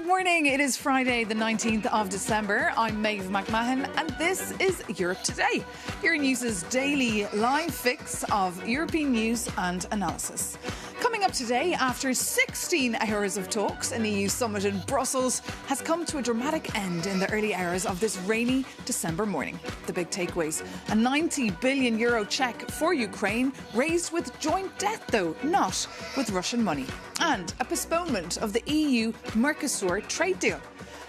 morning. It is Friday, the 19th of December. I'm Maeve McMahon, and this is Europe Today, Euronews's daily live fix of European news and analysis. Coming up today, after 16 hours of talks, an EU summit in Brussels has come to a dramatic end in the early hours of this rainy December morning. The big takeaways: a €90 billion cheque for Ukraine, raised with joint debt though, not with Russian money, and a postponement of the EU Mercosul trade deal.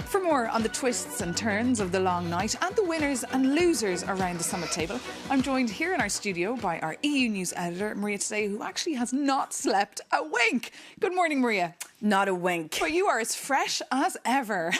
For more on the twists and turns of the long night and the winners and losers around the summit table, I'm joined here in our studio by our EU News editor, Maria Today, who actually has not slept a wink. Good morning, Maria. Not a wink. But you are as fresh as ever.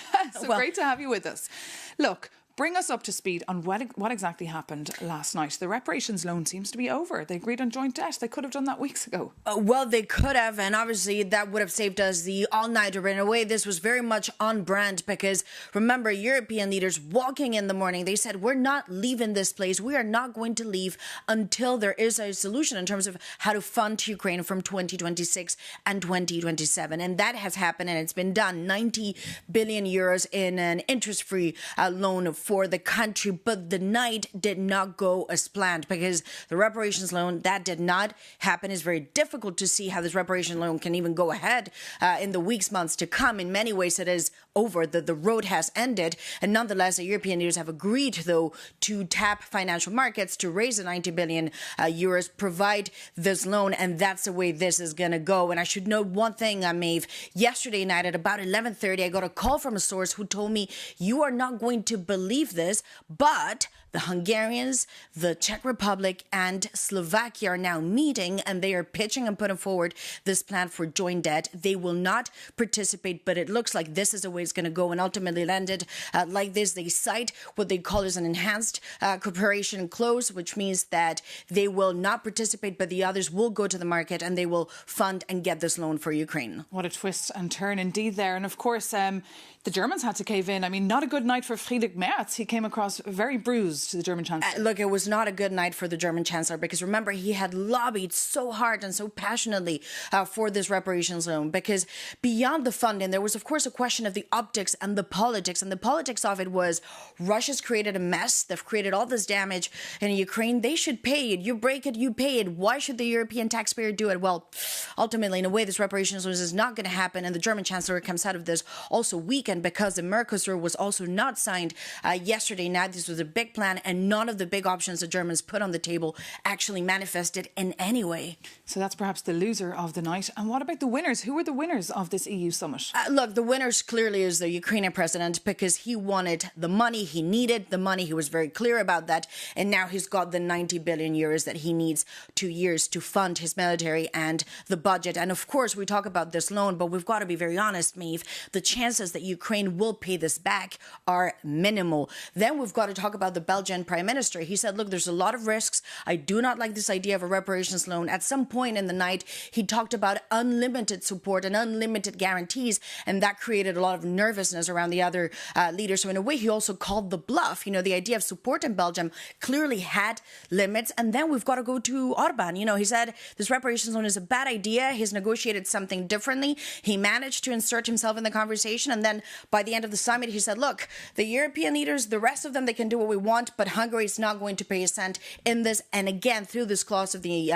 Great to have you with us. Look, bring us up to speed on what exactly happened last night. The reparations loan seems to be over. They agreed on joint debt. They could have done that weeks ago. Well, they could have, and obviously that would have saved us the all-nighter. But in a way, this was very much on brand because, remember, European leaders walking in the morning, they said, we're not leaving this place. We are not going to leave until there is a solution in terms of how to fund Ukraine from 2026 and 2027. And that has happened, and it's been done. 90 billion euros in an interest-free loan for the country, but the night did not go as planned because the reparations loan, that did not happen. It's very difficult to see how this reparation loan can even go ahead in the weeks, months to come. In many ways, it is over. The road has ended. And nonetheless, the European leaders have agreed, though, to tap financial markets to raise the 90 billion euros, provide this loan, and that's the way this is going to go. And I should note one thing, Maeve. Yesterday night at about 11:30, I got a call from a source who told me, you are not going to believe this, but the Hungarians, the Czech Republic, and Slovakia are now meeting, and they are pitching and putting forward this plan for joint debt. They will not participate, but it looks like this is the way it's going to go, and ultimately landed like this. They cite what they call as an enhanced cooperation clause, which means that they will not participate, but the others will go to the market and they will fund and get this loan for Ukraine. What a twist and turn indeed there. And of course, the Germans had to cave in. I mean, not a good night for Friedrich Merz. He came across very bruised to the German Chancellor. Look, it was not a good night for the German Chancellor because, remember, he had lobbied so hard and so passionately for this reparations loan because beyond the funding, there was, of course, a question of the optics and the politics. And the politics of it was Russia's created a mess. They've created all this damage in Ukraine. They should pay it. You break it, you pay it. Why should the European taxpayer do it? Well, ultimately, in a way, this reparations loan is not going to happen. And the German Chancellor comes out of this also weakened because the Mercosul was also not signed yesterday night. This was a big plan, and none of the big options the Germans put on the table actually manifested in any way. So that's perhaps the loser of the night. And what about the winners? Who were the winners of this EU summit? Look, the winners clearly is the Ukrainian president because he wanted the money. He needed the money. He was very clear about that. And now he's got the 90 billion euros that he needs 2 years to fund his military and the budget. And of course, we talk about this loan, but we've got to be very honest, Maeve. The chances that Ukraine will pay this back are minimal. Then we've got to talk about the Belgian Prime Minister. He said, look, there's a lot of risks. I do not like this idea of a reparations loan. At some point in the night, he talked about unlimited support and unlimited guarantees, and that created a lot of nervousness around the other leaders. So in a way, he also called the bluff. You know, the idea of support in Belgium clearly had limits. And then we've got to go to Orban. You know, he said this reparations loan is a bad idea. He's negotiated something differently. He managed to insert himself in the conversation. And then by the end of the summit, he said, look, the European leaders, the rest of them, they can do what we want, but Hungary is not going to pay a cent in this. And again, through this clause of the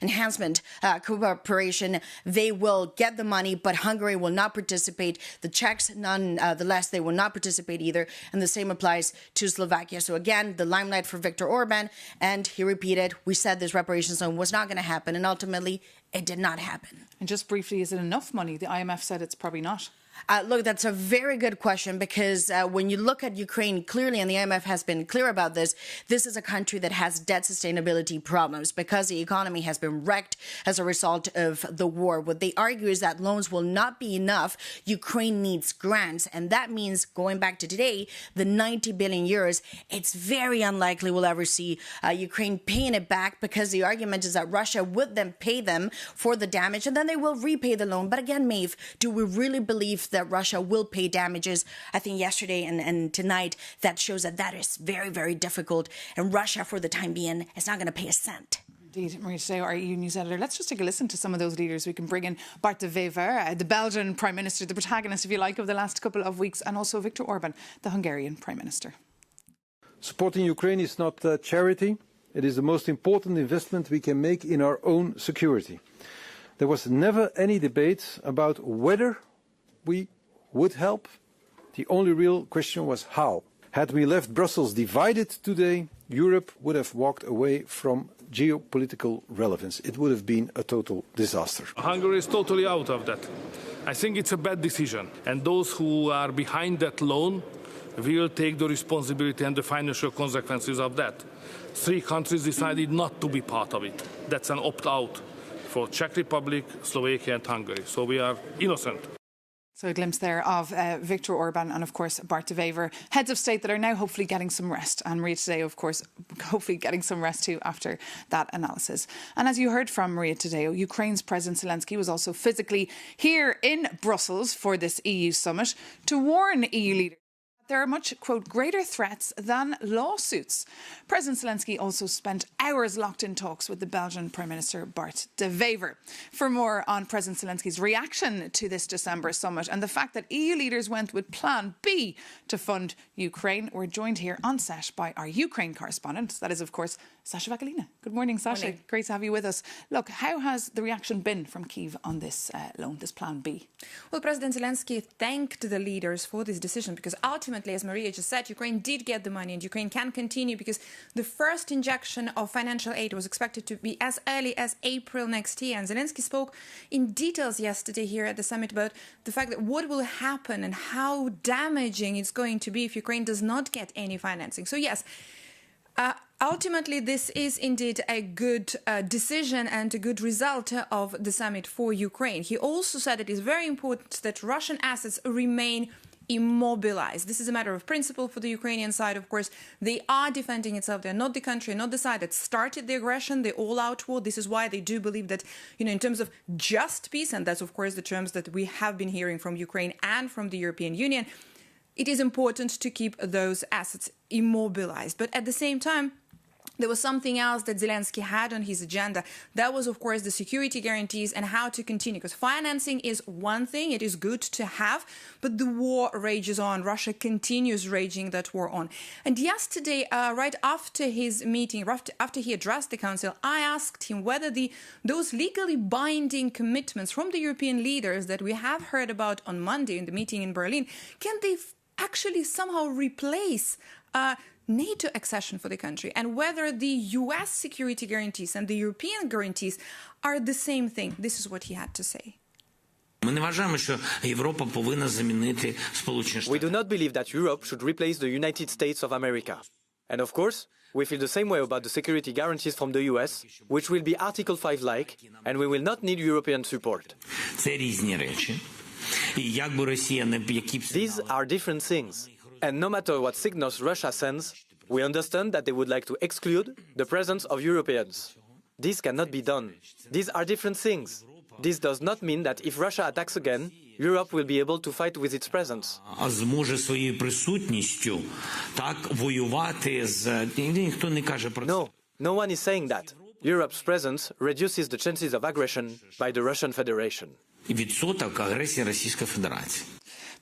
enhancement cooperation, they will get the money, but Hungary will not participate. The Czechs, nonetheless, they will not participate either. And the same applies to Slovakia. So again, the limelight for Viktor Orban. And he repeated, we said this reparations loan was not going to happen. And ultimately, it did not happen. And just briefly, is it enough money? The IMF said it's probably not. Look, that's a very good question because when you look at Ukraine clearly, and the IMF has been clear about this, this is a country that has debt sustainability problems because the economy has been wrecked as a result of the war. What they argue is that loans will not be enough. Ukraine needs grants. And that means, going back to today, the 90 billion euros, it's very unlikely we'll ever see Ukraine paying it back because the argument is that Russia would then pay them for the damage and then they will repay the loan. But again, Maeve, do we really believe that Russia will pay damages? I think yesterday and tonight that shows that is very, very difficult. And Russia, for the time being, is not going to pay a cent. Indeed, Maria Tadeo, our EU News editor. Let's just take a listen to some of those leaders. We can bring in Bart de Wever, the Belgian Prime Minister, the protagonist, if you like, of the last couple of weeks, and also Viktor Orban, the Hungarian Prime Minister. Supporting Ukraine is not charity. It is the most important investment we can make in our own security. There was never any debate about whether we would help. The only real question was how. Had we left Brussels divided today, Europe would have walked away from geopolitical relevance. It would have been a total disaster. Hungary is totally out of that. I think it's a bad decision. And those who are behind that loan will take the responsibility and the financial consequences of that. 3 countries decided not to be part of it. That's an opt-out for Czech Republic, Slovakia and Hungary. So we are innocent. So a glimpse there of Viktor Orban and, of course, Bart de Wever, heads of state that are now hopefully getting some rest. And Maria Tadeo, of course, hopefully getting some rest too after that analysis. And as you heard from Maria Tadeo, Ukraine's President Zelensky was also physically here in Brussels for this EU summit to warn EU leaders there are much, quote, greater threats than lawsuits. President Zelensky also spent hours locked in talks with the Belgian Prime Minister Bart de Wever. For more on President Zelensky's reaction to this December summit and the fact that EU leaders went with Plan B to fund Ukraine, we're joined here on set by our Ukraine correspondent. That is, of course, Sasha Vakalina. Good morning, Sasha. Morning. Great to have you with us. Look, how has the reaction been from Kyiv on this loan, this Plan B? Well, President Zelensky thanked the leaders for this decision because ultimately, as Maria just said, Ukraine did get the money and Ukraine can continue because the first injection of financial aid was expected to be as early as April next year. And Zelensky spoke in details yesterday here at the summit about the fact that what will happen and how damaging it's going to be if Ukraine does not get any financing. So yes, ultimately, this is indeed a good decision and a good result of the summit for Ukraine. He also said it is very important that Russian assets remain immobilized. This is a matter of principle for the Ukrainian side, of course. They are defending itself. They're not the country, not the side that started the aggression, the all-out war. This is why they do believe that, in terms of just peace, and that's, of course, the terms that we have been hearing from Ukraine and from the European Union, it is important to keep those assets immobilized. But at the same time, there was something else that Zelensky had on his agenda. That was, of course, the security guarantees and how to continue. Because financing is one thing, it is good to have, but the war rages on. Russia continues raging that war on. And yesterday, right after his meeting, after he addressed the Council, I asked him whether those legally binding commitments from the European leaders that we have heard about on Monday in the meeting in Berlin, can they actually somehow replace NATO accession for the country, and whether the US security guarantees and the European guarantees are the same thing. This is what he had to say. We do not believe that Europe should replace the United States of America. And of course, we feel the same way about the security guarantees from the US, which will be Article 5-like, and we will not need European support. These are different things. And no matter what signals Russia sends, we understand that they would like to exclude the presence of Europeans. This cannot be done. These are different things. This does not mean that if Russia attacks again, Europe will be able to fight with its presence. No, no one is saying that. Europe's presence reduces the chances of aggression by the Russian Federation.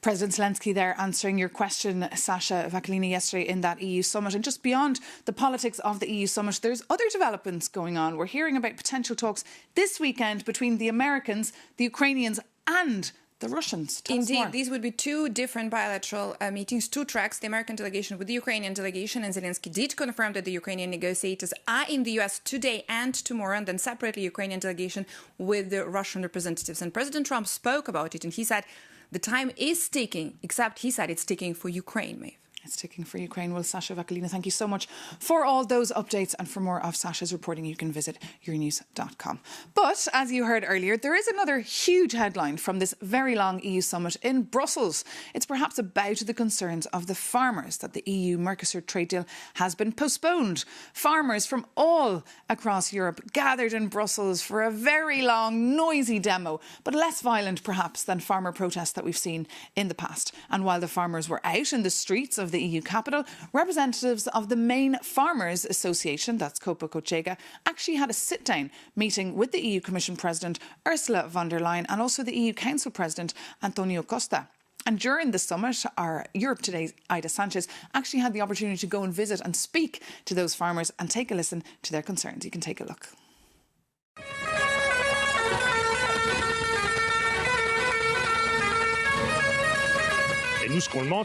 President Zelensky there answering your question, Sasha Vakalina, yesterday in that EU summit. And just beyond the politics of the EU summit, there's other developments going on. We're hearing about potential talks this weekend between the Americans, the Ukrainians and the Russians. Indeed, these would be 2 different bilateral meetings, 2 tracks, the American delegation with the Ukrainian delegation, and Zelensky did confirm that the Ukrainian negotiators are in the US today and tomorrow, and then separately Ukrainian delegation with the Russian representatives. And President Trump spoke about it, and he said the time is ticking, except he said it's ticking for Ukraine, Maeve. It's ticking for Ukraine. Well, Sasha Vakalina, thank you so much for all those updates. And for more of Sasha's reporting, you can visit Euronews.com. But as you heard earlier, there is another huge headline from this very long EU summit in Brussels. It's perhaps about the concerns of the farmers that the EU Mercosul trade deal has been postponed. Farmers from all across Europe gathered in Brussels for a very long, noisy demo, but less violent perhaps than farmer protests that we've seen in the past. And while the farmers were out in the streets of of the EU capital, representatives of the main farmers' association, that's Copa Cochega, actually had a sit-down meeting with the EU Commission President Ursula von der Leyen and also the EU Council President Antonio Costa. And during the summit, our Europe Today's Ida Sanchez actually had the opportunity to go and visit and speak to those farmers and take a listen to their concerns. You can take a look.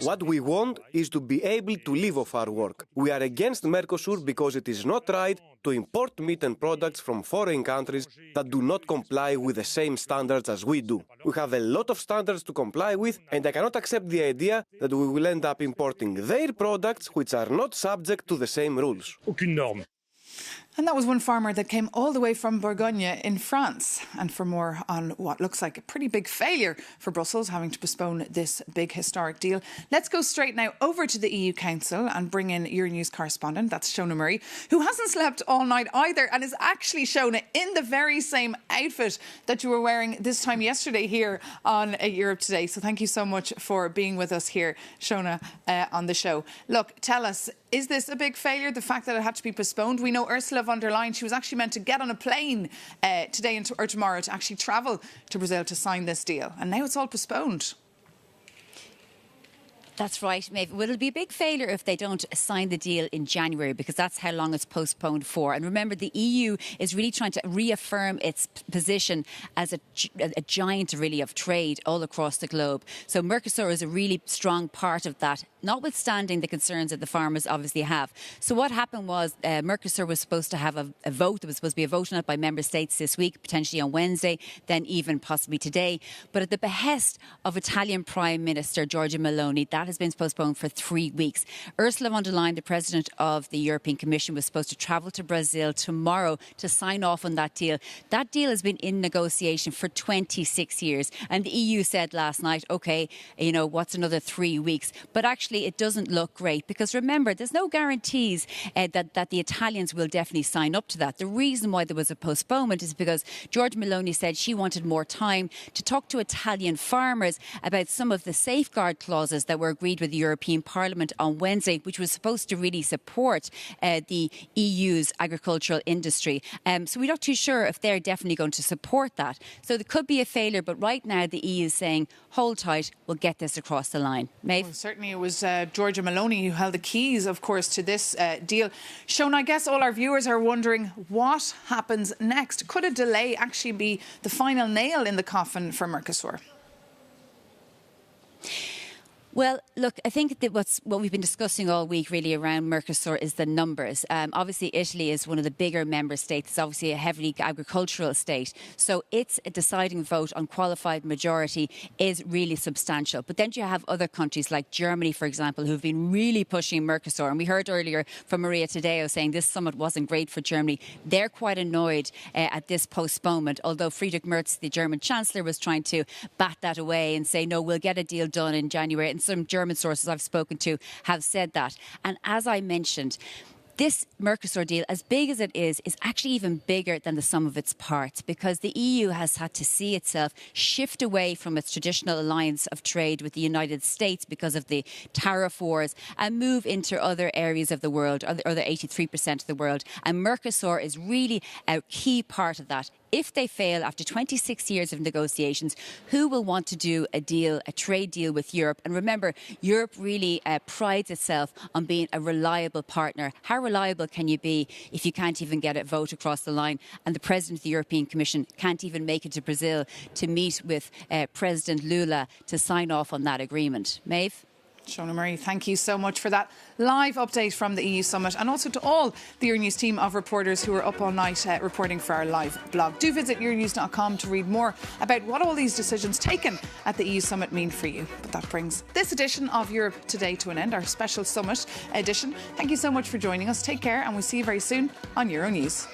What we want is to be able to live off our work. We are against Mercosul because it is not right to import meat and products from foreign countries that do not comply with the same standards as we do. We have a lot of standards to comply with, and I cannot accept the idea that we will end up importing their products which are not subject to the same rules. Aucune norme. And that was one farmer that came all the way from Bourgogne in France. And for more on what looks like a pretty big failure for Brussels having to postpone this big historic deal, let's go straight now over to the EU Council and bring in Euronews correspondent, that's Shona Murray, who hasn't slept all night either and is actually Shona in the very same outfit that you were wearing this time yesterday here on Europe Today. So thank you so much for being with us here, Shona, on the show. Look, tell us, is this a big failure, the fact that it had to be postponed? We know Ursula von der Leyen, she was actually meant to get on a plane today or tomorrow to actually travel to Brazil to sign this deal. And now it's all postponed. That's right, Maeve. Well, it'll be a big failure if they don't sign the deal in January, because that's how long it's postponed for. And remember, the EU is really trying to reaffirm its position as a giant, really, of trade all across the globe. So Mercosur is a really strong part of that, notwithstanding the concerns that the farmers obviously have. So what happened was Mercosur was supposed to have a vote. There was supposed to be a vote on it by member states this week, potentially on Wednesday, then even possibly today. But at the behest of Italian Prime Minister Giorgia Meloni, that has been postponed for 3 weeks. Ursula von der Leyen, the President of the European Commission, was supposed to travel to Brazil tomorrow to sign off on that deal. That deal has been in negotiation for 26 years. And the EU said last night, OK, you know, what's another 3 weeks? But actually, it doesn't look great, because remember, there's no guarantees that the Italians will definitely sign up to that. The reason why there was a postponement is because Giorgia Meloni said she wanted more time to talk to Italian farmers about some of the safeguard clauses that were agreed with the European Parliament on Wednesday, which was supposed to really support the EU's agricultural industry. So we're not too sure if they're definitely going to support that. So there could be a failure, but right now the EU is saying, hold tight, we'll get this across the line. Maeve? Well, certainly it was Giorgia Meloni who held the keys, of course, to this deal. Shona, I guess all our viewers are wondering what happens next. Could a delay actually be the final nail in the coffin for Mercosur? Well, look, I think that what we've been discussing all week really around Mercosur is the numbers. Obviously, Italy is one of the bigger member states. It's obviously a heavily agricultural state. So its deciding vote on qualified majority is really substantial. But then you have other countries like Germany, for example, who've been really pushing Mercosur. And we heard earlier from Maria Tadeo saying this summit wasn't great for Germany. They're quite annoyed at this postponement, although Friedrich Merz, the German Chancellor, was trying to bat that away and say, no, we'll get a deal done in January. And some German sources I've spoken to have said that. And as I mentioned, this Mercosur deal, as big as it is actually even bigger than the sum of its parts, because the EU has had to see itself shift away from its traditional alliance of trade with the United States because of the tariff wars and move into other areas of the world, other 83% of the world. And Mercosur is really a key part of that. If they fail after 26 years of negotiations, who will want to do a deal, a trade deal with Europe? And remember, Europe really prides itself on being a reliable partner. How reliable can you be if you can't even get a vote across the line? And the President of the European Commission can't even make it to Brazil to meet with President Lula to sign off on that agreement. Maeve? Shona Murray, thank you so much for that live update from the EU Summit, and also to all the Euronews team of reporters who are up all night reporting for our live blog. Do visit Euronews.com to read more about what all these decisions taken at the EU Summit mean for you. But that brings this edition of Europe Today to an end, our special Summit edition. Thank you so much for joining us. Take care, and we'll see you very soon on Euronews.